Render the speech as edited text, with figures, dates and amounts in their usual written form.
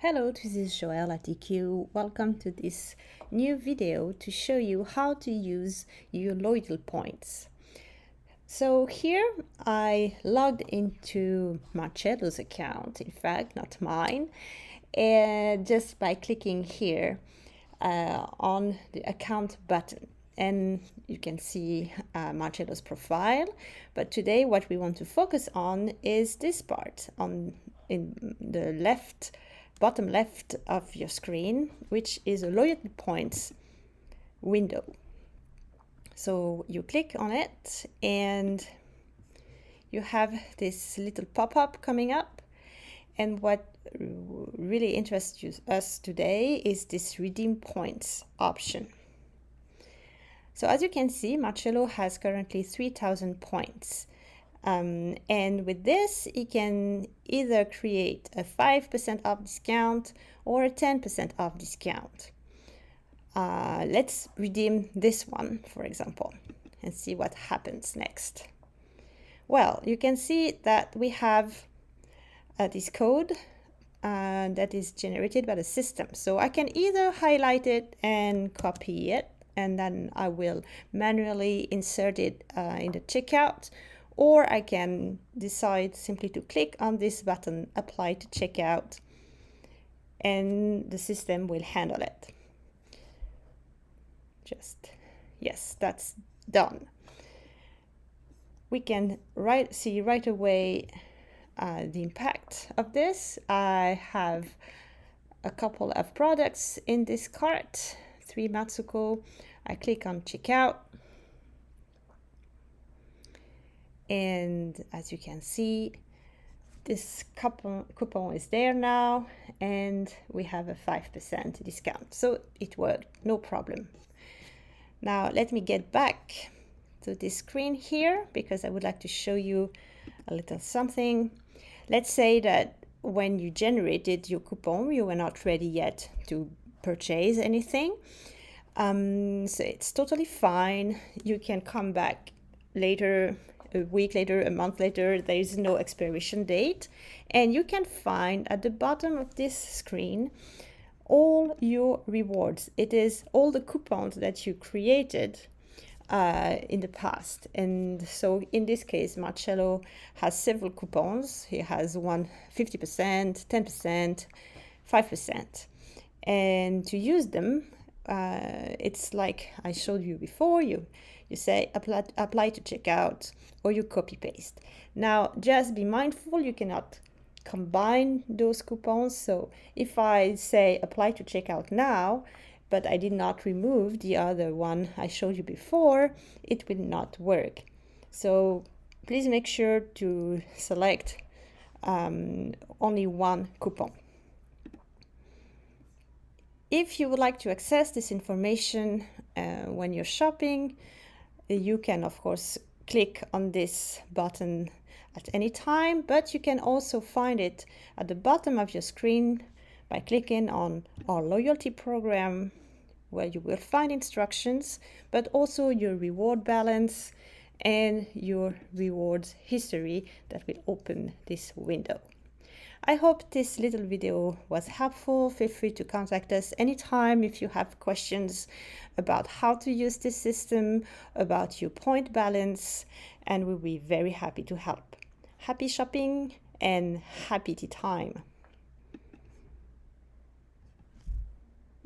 Hello, this is Joelle at EQ. Welcome to this new video to show you how to use your loyalty points. So here I logged into Marcello's account, in fact, not mine, and just by clicking here on the account button. And you can see Marcello's profile. But today what we want to focus on is this part in the bottom left of your screen, which is a loyalty points window. So you click on it and you have this little pop-up coming up. And what really interests us today is this redeem points option. So as you can see, Marcello has currently 3,000 points. And with this, you can either create a 5% off discount or a 10% off discount. Let's redeem this one, for example, and see what happens next. Well, you can see that we have this code that is generated by the system. So I can either highlight it and copy it, and then I will manually insert it in the checkout, or I can decide simply to click on this button, apply to checkout, and the system will handle it. Yes, that's done. We can see right away the impact of this. I have a couple of products in this cart, 3 Matsuko. I click on checkout. And as you can see, this coupon is there now, and we have a 5% discount. So it worked, no problem. Now let me get back to this screen here because I would like to show you a little something. Let's say that when you generated your coupon, you were not ready yet to purchase anything. So it's totally fine. You can come back later, a week later, a month later. There is no expiration date, and you can find at the bottom of this screen all your rewards. It is all the coupons that you created in the past. And so in this case, Marcello has several coupons. He has one 50%, 10%, 5%. And to use them, it's like I showed you before. You say apply to checkout, or you copy paste. Now just be mindful, you cannot combine those coupons. So if I say apply to checkout now, but I did not remove the other one I showed you before, it will not work. So please make sure to select only one coupon. If you would like to access this information when you're shopping, you can of course click on this button at any time, but you can also find it at the bottom of your screen by clicking on our loyalty program, where you will find instructions, but also your reward balance and your rewards history that will open this window. I hope this little video was helpful. Feel free to contact us anytime if you have questions about how to use this system, about your point balance, and we'll be very happy to help. Happy shopping and happy tea time.